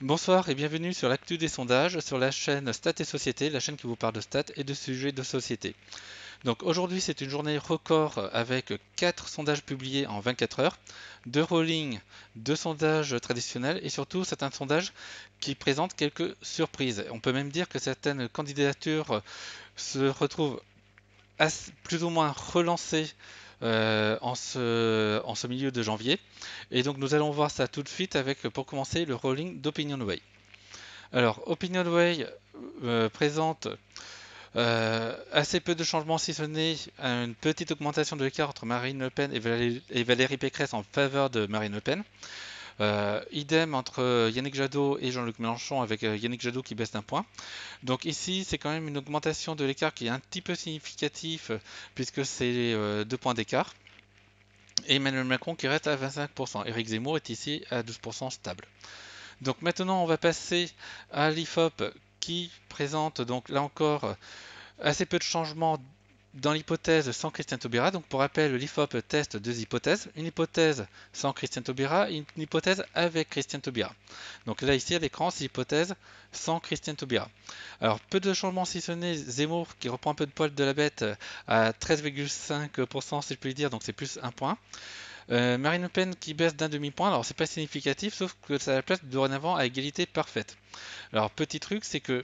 Bonsoir et bienvenue sur l'actu des sondages sur la chaîne Stats et Société, la chaîne qui vous parle de stats et de sujets de société. Donc aujourd'hui c'est une journée record avec 4 sondages publiés en 24 heures, 2 rolling, 2 sondages traditionnels et surtout certains sondages qui présentent quelques surprises. On peut même dire que certaines candidatures se retrouvent plus ou moins relancées en ce milieu de janvier. Et donc nous allons voir ça tout de suite avec pour commencer le rolling d'OpinionWay. Alors, OpinionWay présente assez peu de changements, si ce n'est une petite augmentation de l'écart entre Marine Le Pen et Valérie Pécresse en faveur de Marine Le Pen. Idem entre Yannick Jadot et Jean-Luc Mélenchon avec Yannick Jadot qui baisse d'un point. Donc ici, c'est quand même une augmentation de l'écart qui est un petit peu significatif puisque c'est 2 points d'écart. Et Emmanuel Macron qui reste à 25%. Éric Zemmour est ici à 12% stable. Donc maintenant, on va passer à l'IFOP qui présente donc là encore assez peu de changements dans l'hypothèse sans Christian Taubira. Donc pour rappel, l'IFOP teste deux hypothèses, une hypothèse sans Christian Taubira et une hypothèse avec Christian Taubira. Donc là ici à l'écran, c'est l'hypothèse sans Christian Taubira. Alors peu de changements si ce n'est Zemmour qui reprend un peu de poil de la bête à 13,5% si je puis dire, donc c'est plus un point. Marine Le Pen qui baisse d'un demi-point, alors c'est pas significatif, sauf que ça la place dorénavant à égalité parfaite. Alors petit truc, c'est que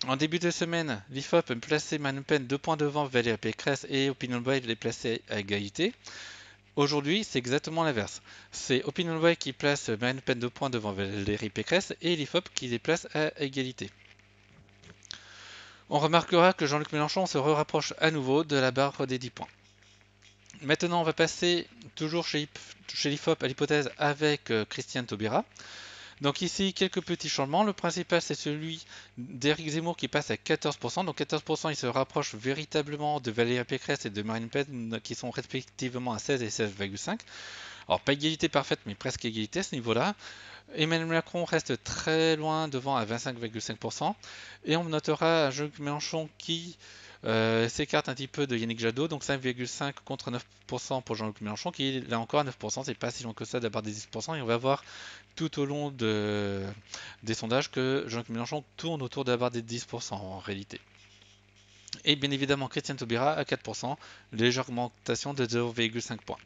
en début de semaine, l'IFOP plaçait Marine Le Pen 2 points devant Valérie Pécresse et Opinion Way les plaçait à égalité. Aujourd'hui, c'est exactement l'inverse. C'est Opinion Way qui place Marine Le Pen 2 points devant Valérie Pécresse et l'IFOP qui les place à égalité. On remarquera que Jean-Luc Mélenchon se rapproche à nouveau de la barre des 10 points. Maintenant, on va passer toujours chez l'IFOP à l'hypothèse avec Christiane Taubira. Donc ici, quelques petits changements. Le principal, c'est celui d'Éric Zemmour qui passe à 14%. Donc 14%, il se rapproche véritablement de Valérie Pécresse et de Marine Le Pen qui sont respectivement à 16 et 16,5. Alors pas égalité parfaite, mais presque égalité à ce niveau-là. Emmanuel Macron reste très loin devant à 25,5%. Et on notera un Jean-Luc Mélenchon qui s'écarte un petit peu de Yannick Jadot, donc 5,5 contre 9% pour Jean-Luc Mélenchon, qui est là encore à 9%, c'est pas si long que ça d'avoir des 10%, et on va voir tout au long des sondages que Jean-Luc Mélenchon tourne autour d'avoir des 10% en réalité. Et bien évidemment, Christian Taubira à 4%, légère augmentation de 0,5 points.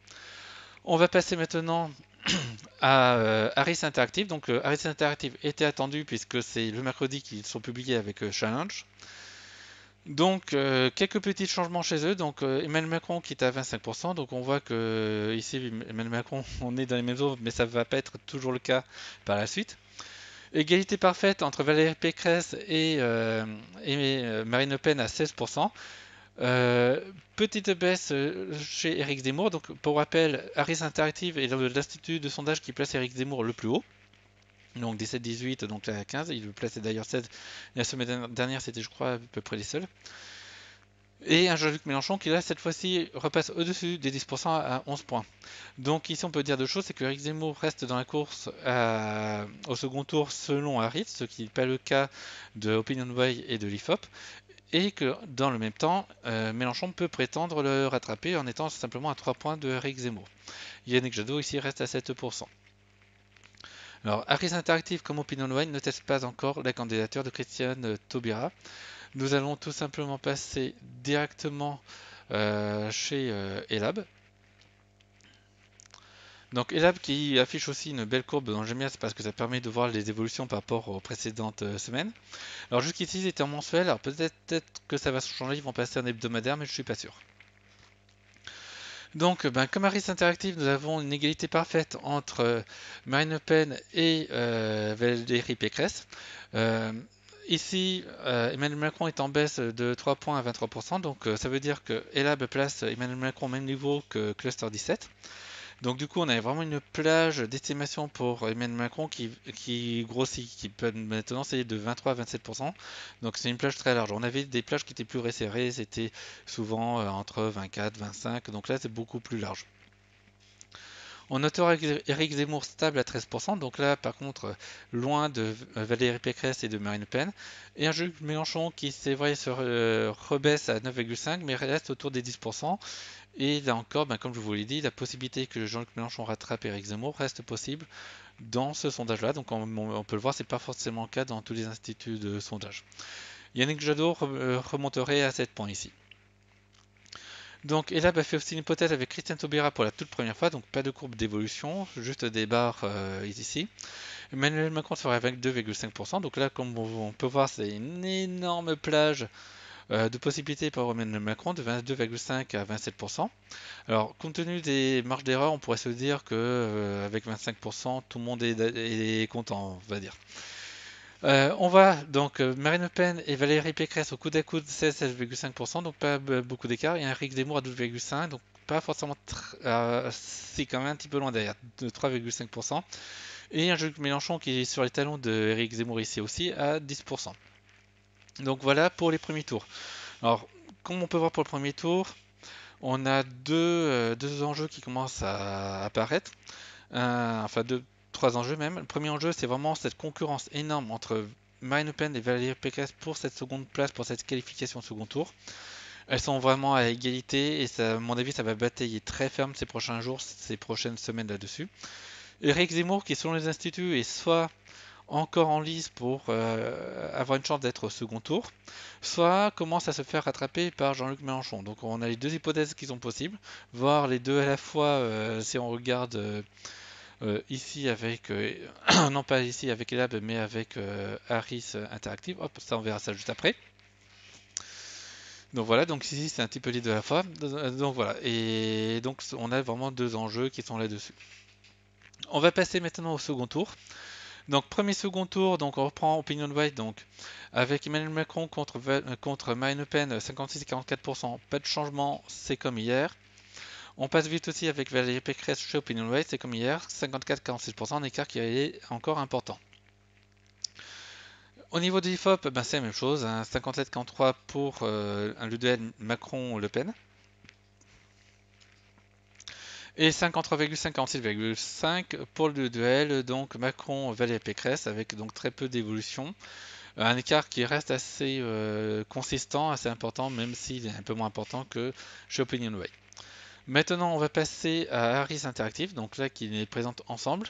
On va passer maintenant à Harris Interactive. Donc Harris Interactive était attendu puisque c'est le mercredi qu'ils sont publiés avec Challenge. Donc quelques petits changements chez eux. Donc Emmanuel Macron qui est à 25%. Donc on voit que ici Emmanuel Macron on est dans les mêmes eaux, mais ça ne va pas être toujours le cas par la suite. Égalité parfaite entre Valérie Pécresse et Marine Le Pen à 16%. Euh, Petite baisse chez Éric Zemmour. Donc, pour rappel, Harris Interactive est l'institut de sondage qui place Éric Zemmour le plus haut. Donc 17-18, donc là à 15. Il le plaçait d'ailleurs 16. La semaine dernière, c'était, je crois, à peu près les seuls. Et un Jean-Luc Mélenchon qui, là, cette fois-ci, repasse au-dessus des 10% à 11 points. Donc ici, on peut dire deux choses, c'est que Éric Zemmour reste dans la course au second tour selon Harris, ce qui n'est pas le cas de OpinionWay et de l'IFOP, et que dans le même temps, Mélenchon peut prétendre le rattraper en étant simplement à 3 points de Éric Zemmour. Yannick Jadot ici reste à 7%. Alors, Harris Interactive comme OpinionWay ne teste pas encore la candidature de Christiane Taubira. Nous allons tout simplement passer directement chez Elab. Donc Elab qui affiche aussi une belle courbe dans Gemias parce que ça permet de voir les évolutions par rapport aux précédentes semaines. Alors jusqu'ici c'était en mensuel, alors peut-être que ça va changer, ils vont passer en hebdomadaire, mais je suis pas sûr. Donc, comme Harris Interactive, nous avons une égalité parfaite entre Marine Le Pen et Valérie Pécresse. Euh, Ici, Emmanuel Macron est en baisse de 3 points à 23%, donc ça veut dire que Elab place Emmanuel Macron au même niveau que Cluster 17. Donc du coup, on a vraiment une plage d'estimation pour Emmanuel Macron qui grossit, qui peut maintenant c'est de 23 à 27%. Donc c'est une plage très large. On avait des plages qui étaient plus resserrées, c'était souvent entre 24, 25. Donc là, c'est beaucoup plus large. On notera Éric Zemmour stable à 13%, donc là par contre loin de Valérie Pécresse et de Marine Le Pen, et un Jean-Luc Mélenchon qui c'est vrai se rebaisse à 9,5 mais reste autour des 10%, et là encore, comme je vous l'ai dit, la possibilité que Jean-Luc Mélenchon rattrape Éric Zemmour reste possible, dans ce sondage-là. Donc on peut le voir, c'est pas forcément le cas dans tous les instituts de sondage. Yannick Jadot remonterait à 7 points ici. Donc Elab a fait aussi une hypothèse avec Christian Taubira pour la toute première fois, donc pas de courbe d'évolution, juste des barres ici. Emmanuel Macron serait avec 2,5%, donc là comme on peut voir c'est une énorme plage de possibilités pour Emmanuel Macron de 22,5 à 27%. Alors compte tenu des marges d'erreur, on pourrait se dire que avec 25%, tout le monde est content, on va dire. On va donc Marine Le Pen et Valérie Pécresse au coude à coude 16,5%, donc pas beaucoup d'écart, et Éric Zemmour à 12,5%, donc pas forcément c'est quand même un petit peu loin derrière, de 3,5%, et un Jean-Luc Mélenchon qui est sur les talons de Éric Zemmour ici aussi à 10%. Donc voilà pour les premiers tours. Alors, comme on peut voir pour le premier tour, on a deux enjeux qui commencent à apparaître, enfin trois enjeux même. Le premier enjeu, c'est vraiment cette concurrence énorme entre Marine Le Pen et Valérie Pécresse pour cette seconde place, pour cette qualification au second tour. Elles sont vraiment à égalité et ça, à mon avis, ça va batailler très ferme ces prochains jours, ces prochaines semaines là-dessus. Éric Zemmour, qui selon les instituts est soit encore en lice pour avoir une chance d'être au second tour, soit commence à se faire rattraper par Jean-Luc Mélenchon. Donc on a les deux hypothèses qui sont possibles, voir les deux à la fois si on regarde ici avec, non pas ici avec Elab, mais avec Harris Interactive. Hop, ça on verra ça juste après. Donc voilà, donc ici c'est un petit peu les deux à la fois. Donc voilà, et donc on a vraiment deux enjeux qui sont là-dessus. On va passer maintenant au second tour. Donc premier second tour, donc on reprend Opinion White, donc avec Emmanuel Macron contre Marine Le Pen 56 et 44%, pas de changement, c'est comme hier. On passe vite aussi avec Valérie Pécresse chez Opinion White, c'est comme hier, 54-46%, un écart qui est encore important. Au niveau de l'IFOP, ben c'est la même chose, hein, 57-43 pour le duel Macron-Le Pen. Et 53,5-46,5 pour le duel donc Macron-Valérie Pécresse avec donc très peu d'évolution. Un écart qui reste assez consistant, assez important, même s'il est un peu moins important que chez Opinion Way. Maintenant, on va passer à Harris Interactive, donc là qui est présente ensemble.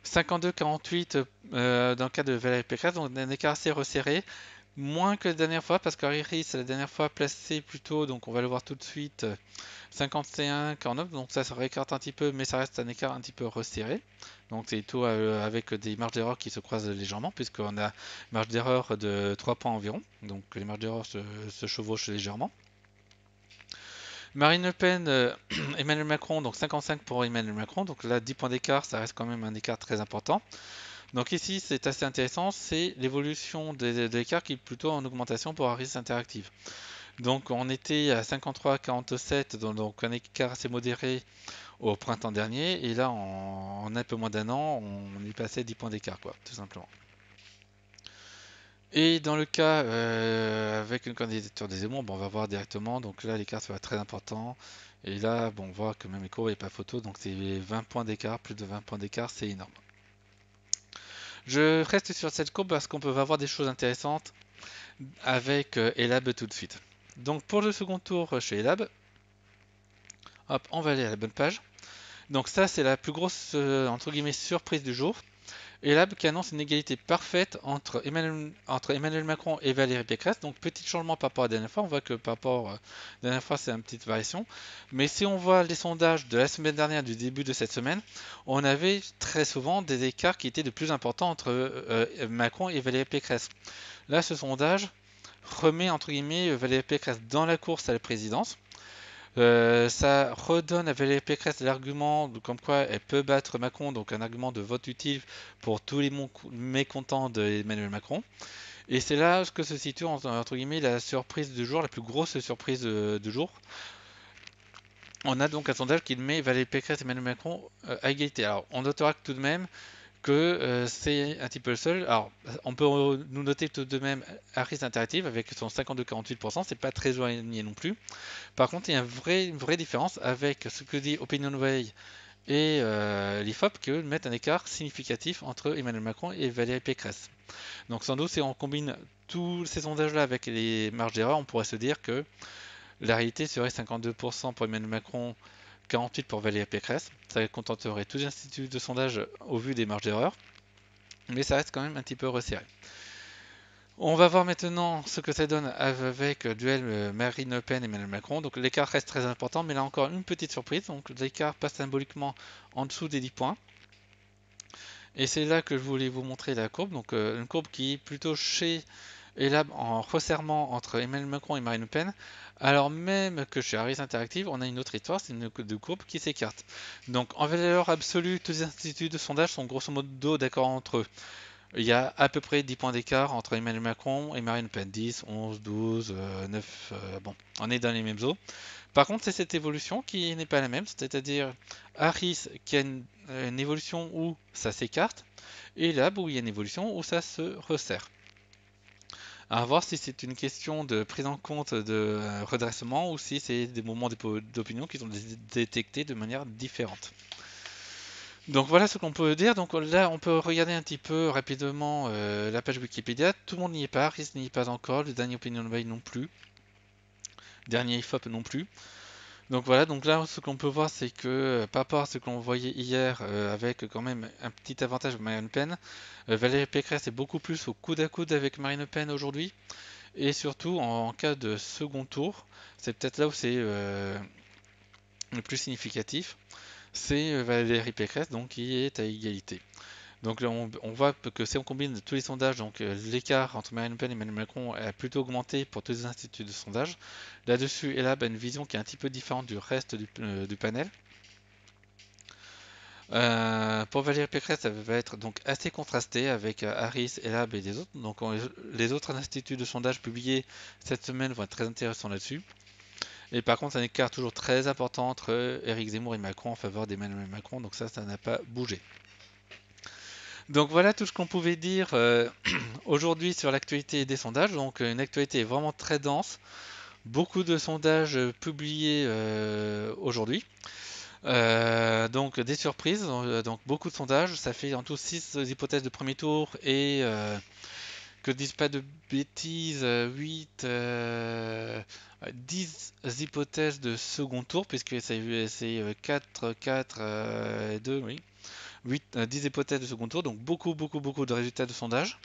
52-48 dans le cas de Valérie Pécresse, donc un écart assez resserré. Moins que la dernière fois, parce qu'Harris, la dernière fois placé plutôt, donc on va le voir tout de suite, 51-49, donc ça se réécarte un petit peu, mais ça reste un écart un petit peu resserré. Donc c'est tout avec des marges d'erreur qui se croisent légèrement, puisqu'on a marge d'erreur de 3 points environ, donc les marges d'erreur se chevauchent légèrement. Marine Le Pen, Emmanuel Macron, donc 55 pour Emmanuel Macron, donc là 10 points d'écart, ça reste quand même un écart très important. Donc ici, c'est assez intéressant, c'est l'évolution des écarts qui est plutôt en augmentation pour Harris Interactive. Donc on était à 53-47, donc un écart assez modéré au printemps dernier, et là en un peu moins d'un an, on est passé à 10 points d'écart, quoi, tout simplement. Et dans le cas avec une candidature des Zemmour, bon, on va voir directement, donc là l'écart sera très important. Et là, bon, on voit que même les courbes, il n'y a pas photo, donc c'est 20 points d'écart, plus de 20 points d'écart, c'est énorme. Je reste sur cette courbe parce qu'on peut avoir des choses intéressantes avec Elab tout de suite. Donc pour le second tour chez Elab, hop, on va aller à la bonne page. Donc ça c'est la plus grosse entre guillemets surprise du jour. Elab qui annonce une égalité parfaite entre Emmanuel Macron et Valérie Pécresse. Donc petit changement par rapport à la dernière fois. On voit que par rapport à la dernière fois c'est une petite variation. Mais si on voit les sondages de la semaine dernière, du début de cette semaine, on avait très souvent des écarts qui étaient de plus importants entre Macron et Valérie Pécresse. Là ce sondage remet entre guillemets Valérie Pécresse dans la course à la présidence. Ça redonne à Valérie Pécresse l'argument comme quoi elle peut battre Macron, donc un argument de vote utile pour tous les mécontents d'Emmanuel Macron. Et c'est là que se situe entre guillemets la surprise du jour, la plus grosse surprise du jour. On a donc un sondage qui met Valérie Pécresse et Emmanuel Macron à égalité. Alors on notera tout de même que c'est un petit peu le seul. Alors, on peut nous noter tout de même Harris Interactive avec son 52-48%, c'est pas très éloigné non plus. Par contre, il y a une vraie différence avec ce que dit OpinionWay et l'IFOP qui eux mettent un écart significatif entre Emmanuel Macron et Valérie Pécresse. Donc sans doute, si on combine tous ces sondages-là avec les marges d'erreur, on pourrait se dire que la réalité serait 52% pour Emmanuel Macron, 48 pour Valérie Pécresse. Ça contenterait tous les instituts de sondage au vu des marges d'erreur, mais ça reste quand même un petit peu resserré. On va voir maintenant ce que ça donne avec le duel Marine Le Pen et Emmanuel Macron. Donc l'écart reste très important, mais là encore une petite surprise. Donc l'écart passe symboliquement en dessous des 10 points. Et c'est là que je voulais vous montrer la courbe. Donc une courbe qui est plutôt chez Elab en resserrement entre Emmanuel Macron et Marine Le Pen. Alors même que chez Harris Interactive, on a une autre histoire, c'est une courbe qui s'écarte. Donc en valeur absolue, tous les instituts de sondage sont grosso modo d'accord entre eux. Il y a à peu près 10 points d'écart entre Emmanuel Macron et Marine Le Pen. 10, 11, 12, 9, bon, on est dans les mêmes eaux. Par contre, c'est cette évolution qui n'est pas la même, c'est-à-dire Harris qui a une évolution où ça s'écarte, et là où il y a une évolution où ça se resserre. À voir si c'est une question de prise en compte de redressement ou si c'est des moments d'opinion qui sont détectés de manière différente. Donc voilà ce qu'on peut dire. Donc là, on peut regarder un petit peu rapidement la page Wikipédia. Tout le monde n'y est pas, Harris n'y est pas encore, le dernier Opinion Bay non plus, dernier IFOP non plus. Donc voilà, donc là ce qu'on peut voir c'est que par rapport à ce qu'on voyait hier avec quand même un petit avantage de Marine Le Pen, Valérie Pécresse est beaucoup plus au coude à coude avec Marine Le Pen aujourd'hui. Et surtout en cas de second tour, c'est peut-être là où c'est le plus significatif, c'est Valérie Pécresse donc qui est à égalité. Donc là, on voit que si on combine tous les sondages, donc l'écart entre Marine Le Pen et Emmanuel Macron a plutôt augmenté pour tous les instituts de sondage. Là-dessus, Elab a une vision qui est un petit peu différente du reste du panel. Pour Valérie Pécresse, ça va être donc assez contrasté avec Harris, Elab et les autres. Donc les autres instituts de sondage publiés cette semaine vont être très intéressants là-dessus. Et par contre, un écart toujours très important entre Éric Zemmour et Macron en faveur d'Emmanuel Macron. Donc ça n'a pas bougé. Donc voilà tout ce qu'on pouvait dire aujourd'hui sur l'actualité des sondages. Donc une actualité vraiment très dense. Beaucoup de sondages publiés aujourd'hui. Donc des surprises, donc beaucoup de sondages. Ça fait en tout 6 hypothèses de premier tour et que je dise pas de bêtises, 8, 10 hypothèses de second tour, puisque c'est 4, 4, 2, oui. 10 hypothèses de second tour, donc beaucoup de résultats de sondage.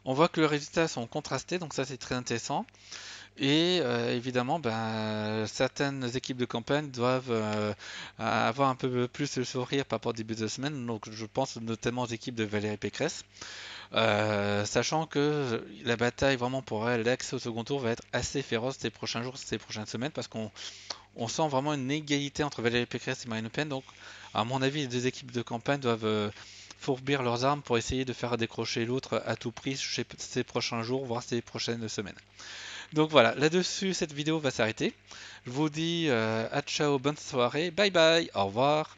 On voit que les résultats sont contrastés, donc ça c'est très intéressant. Et évidemment, certaines équipes de campagne doivent avoir un peu plus le sourire par rapport au début de semaine. Donc je pense notamment aux équipes de Valérie Pécresse. Sachant que la bataille vraiment pour l'accès au second tour va être assez féroce ces prochains jours, ces prochaines semaines, parce qu'on sent vraiment une égalité entre Valérie Pécresse et Marine Le Pen. Donc, à mon avis, les deux équipes de campagne doivent fourbir leurs armes pour essayer de faire décrocher l'autre à tout prix ces prochains jours, voire ces prochaines semaines. Donc voilà, là-dessus, cette vidéo va s'arrêter. Je vous dis à ciao, bonne soirée, bye bye, au revoir.